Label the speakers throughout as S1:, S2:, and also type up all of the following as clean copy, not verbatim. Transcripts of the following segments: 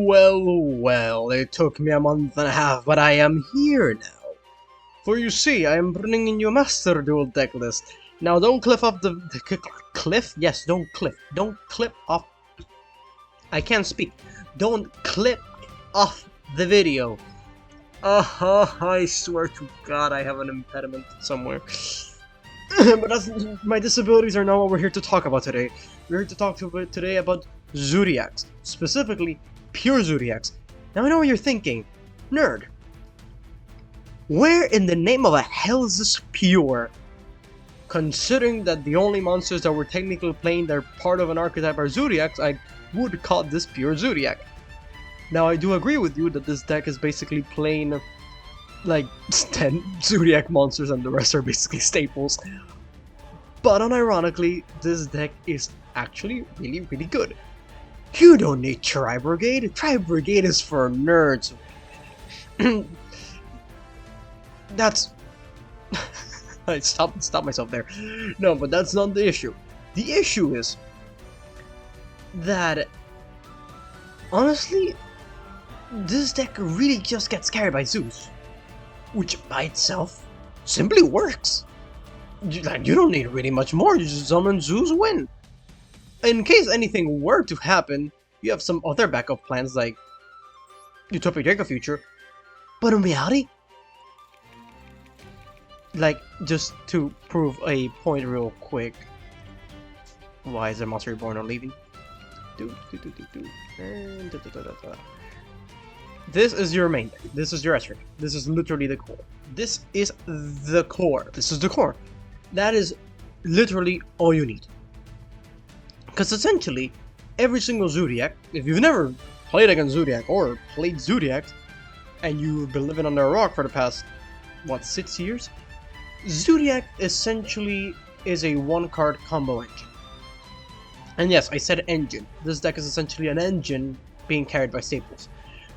S1: Well, it took me a month and a half, but I am here now. For you see, I am bringing you a Master Duel deck list. Now don't cliff off the cliff? Yes, don't clip off. I can't speak. Don't clip off the video. I swear to God I have an impediment somewhere. But my disabilities are not what we're here to talk about today. We're here to talk today about Zoodiacs. Specifically, pure Zoodiacs. Now I know what you're thinking. Nerd. Where in the name of a hell is this pure? Considering that the only monsters that we're technically playing that are part of an archetype are Zoodiacs, I would call this pure Zoodiac. Now I do agree with you that this deck is basically playing like 10 Zoodiac monsters and the rest are basically staples. But unironically, this deck is actually really good. You don't need Tri-Brigade. Tri-Brigade is for nerds. That's... I stop myself there. No, but that's not the issue. The issue is that, honestly, this deck really just gets carried by Zeus, which by itself simply works. You don't need really much more, you just summon Zeus, win. In case anything were to happen, you have some other backup plans like Utopic Draco Future, but in reality, like, just to prove a point real quick, why is the Monster Reborn not leaving? This is your main deck. This is your S rank. This is literally the core. This is the core. This is the core. That is literally all you need. Because essentially, every single Zoodiac, if you've never played against Zoodiac or played Zoodiac, and you've been living under a rock for the past, what, 6 years? Zoodiac essentially is a one-card combo engine. And yes, I said engine. This deck is essentially an engine being carried by staples.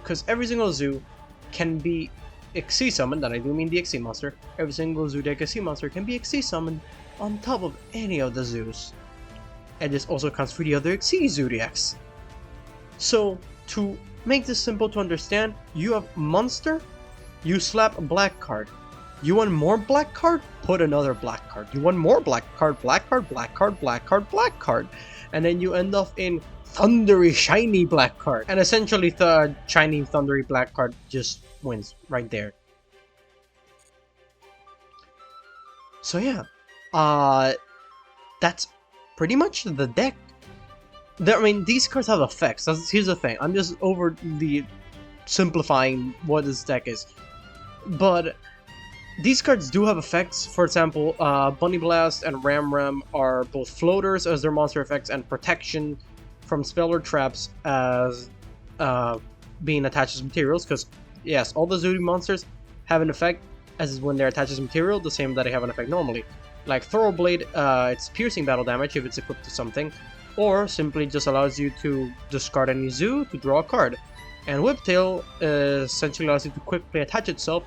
S1: Because every single Zoo can be XC summoned, and I do mean the XC monster. Every single Zoodiac XC monster can be XC summoned on top of any of the Zoos. And this also counts for the other XC Zoodiacs. So, to make this simple to understand, you have monster, you slap a black card. You want more black card? Put another black card. You want more black card, black card, black card, black card, black card. And then you end up in thundery, shiny black card. And essentially the shiny, thundery black card just wins right there. So yeah, that's pretty much the deck. I mean, these cards have effects. Here's the thing. I'm just overly simplifying what this deck is. But these cards do have effects. For example, Bunny Blast and Ram Ram are both floaters as their monster effects and protection from spell or traps as being attached as materials. Because, yes, all the Zoodiac monsters have an effect as when they're attached as material, the same that they have an effect normally. Like Thoroughblade, it's piercing battle damage if it's equipped to something, or simply just allows you to discard any Zoo to draw a card. And Whiptail essentially allows you to quickly attach itself,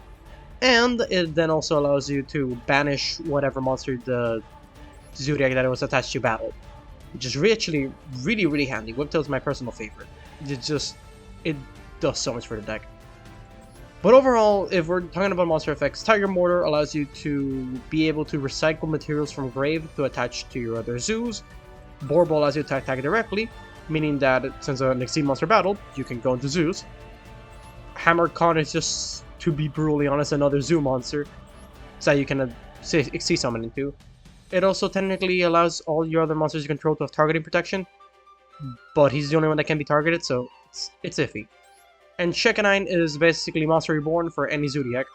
S1: and it then also allows you to banish whatever monster the Zoodiac that it was attached to battle. Which is actually really handy. Whiptail is my personal favorite. It does so much for the deck. But overall, if we're talking about monster effects, Tiger Mortar allows you to be able to recycle materials from grave to attach to your other Zoos. Borball allows you to attack directly, meaning that since an XC monster battle, you can go into Zoos. Hammered Con is just, to be brutally honest, another Zoo monster so you can XC summon into. It also technically allows all your other monsters you control to have targeting protection, but he's the only one that can be targeted, so it's iffy. And Shekanine is basically Monster Reborn for any Zoodiac,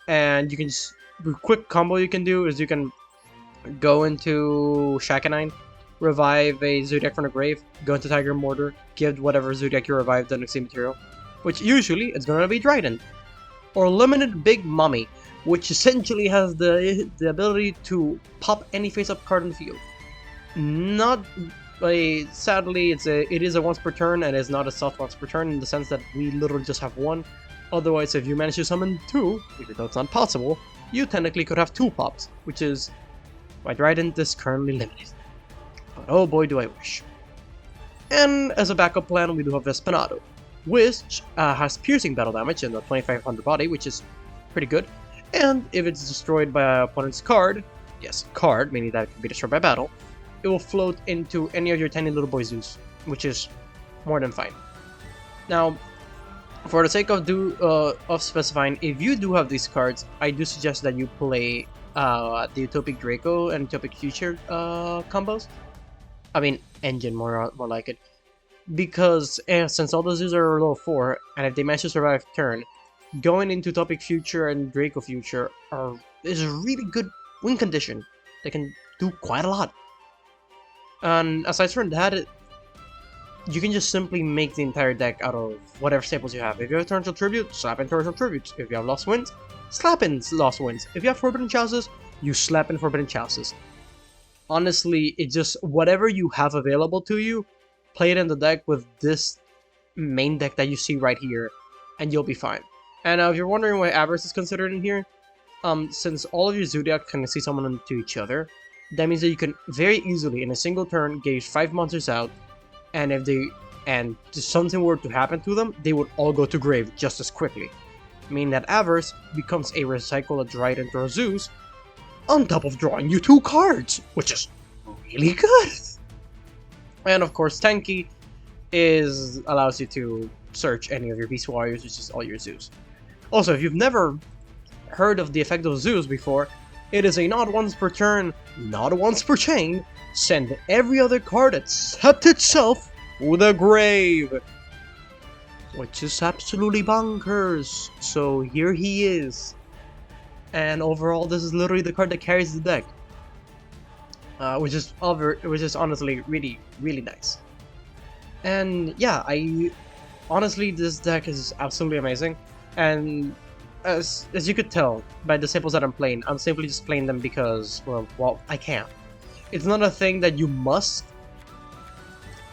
S1: and you can just, the quick combo you can do is you can go into Shekanine, revive a Zoodiac from the grave, go into Tiger Mortar, give whatever Zoodiac you revived an XC material, which usually it's gonna be Dryden. Or Limited Big Mummy, which essentially has the ability to pop any face-up card in the field. Sadly, it is a once per turn, and it's not a soft once per turn in the sense that we literally just have one. Otherwise, if you manage to summon two, even though it's not possible, you technically could have two pops, which is why Dryden is currently limited. But oh boy do I wish. And as a backup plan, we do have Vespanado. which has piercing battle damage and a 2500 body, which is pretty good. And if it's destroyed by an opponent's card, yes, card, meaning that it can be destroyed by battle, it will float into any of your tiny little boy zoos, which is more than fine. Now, for the sake of specifying, if you do have these cards, I do suggest that you play the Utopic Draco and Utopic Future combos. I mean, engine more like it. Because since all the zoos are level 4, and if they manage to survive turn, going into Utopic Future and Draco Future is a really good win condition. They can do quite a lot. And aside from that, you can just simply make the entire deck out of whatever staples you have. If you have Torrential Tribute, slap in Torrential Tributes. If you have Lost Winds, slap in Lost Winds. If you have Forbidden Chalices, you slap in Forbidden Chalices. Honestly, it just, whatever you have available to you, play it in the deck with this main deck that you see right here, and you'll be fine. And if you're wondering why Avarice is considered in here, since all of your Zoodiac can see someone into each other, that means that you can very easily, in a single turn, gauge 5 monsters out, and if something were to happen to them, they would all go to grave just as quickly. Meaning that Avarice becomes a recycle a Dryad or a Zeus, on top of drawing you 2 cards, which is really good. And of course, Tanky allows you to search any of your Beast Warriors, which is all your Zeus. Also, if you've never heard of the effect of Zeus before, it is a not once per turn, not once per chain, send every other card except itself to the grave. Which is absolutely bonkers. So here he is. And overall, this is literally the card that carries the deck. Which is honestly really, really nice. And yeah, honestly, this deck is absolutely amazing. And as you could tell by the staples that I'm playing, I'm simply just playing them because, well, I can. It's not a thing that you must.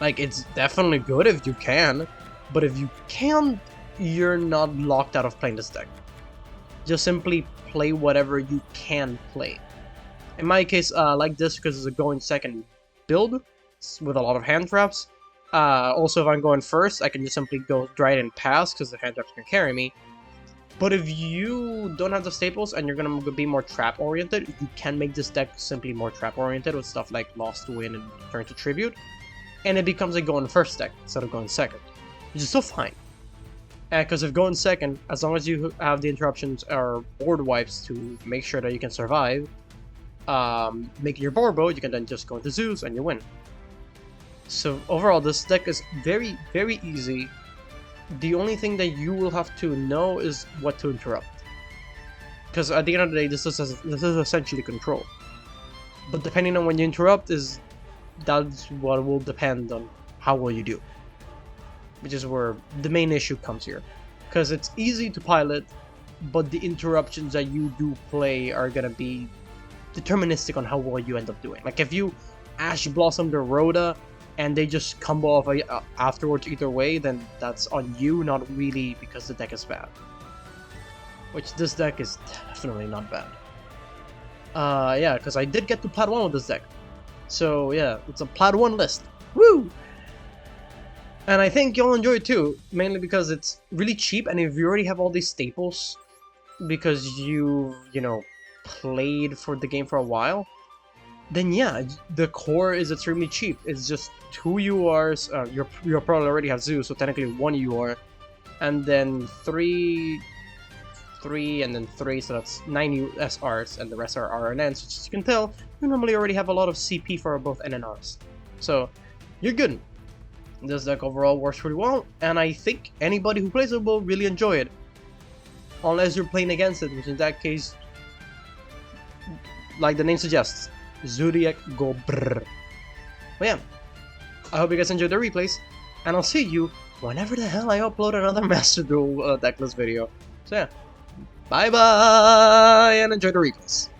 S1: Like, it's definitely good if you can, but if you can't, you're not locked out of playing this deck. Just simply play whatever you can play. In my case, like this because it's a going second build with a lot of hand traps. Also, if I'm going first, I can just simply go Dryad and pass because the hand traps can carry me. But if you don't have the staples and you're going to be more trap-oriented, you can make this deck simply more trap-oriented with stuff like Lost Win and Turn to Tribute. And it becomes a going first deck instead of going second, which is still fine. Because if going second, as long as you have the interruptions or board wipes to make sure that you can survive, making your Borbo, you can then just go into Zeus and you win. So overall, this deck is very, very easy. The only thing that you will have to know is what to interrupt. Because at the end of the day, this is essentially control. But depending on when you interrupt, that's what will depend on how well you do. Which is where the main issue comes here. Because it's easy to pilot, but the interruptions that you do play are gonna be deterministic on how well you end up doing. Like if you Ash Blossom the Rhoda and they just combo off afterwards either way, then that's on you, not really because the deck is bad. Which this deck is definitely not bad. Yeah, because I did get to Plat 1 with this deck. So yeah, it's a Plat 1 list. Woo! And I think you'll enjoy it too, mainly because it's really cheap, and if you already have all these staples, because you played for the game for a while, then yeah, the core is extremely cheap. It's just 2 URs, you probably already have Zeus, so technically 1 UR, and then 3, and then 3, so that's 9 SRs, and the rest are RNNs, which as you can tell, you normally already have a lot of CP for both N and Rs. So, you're good. This deck overall works pretty well, and I think anybody who plays it will really enjoy it. Unless you're playing against it, which in that case, like the name suggests, Zoodiac go brrr. But yeah, I hope you guys enjoyed the replays, and I'll see you whenever the hell I upload another Master Duel decklist video. So yeah, bye bye, and enjoy the replays.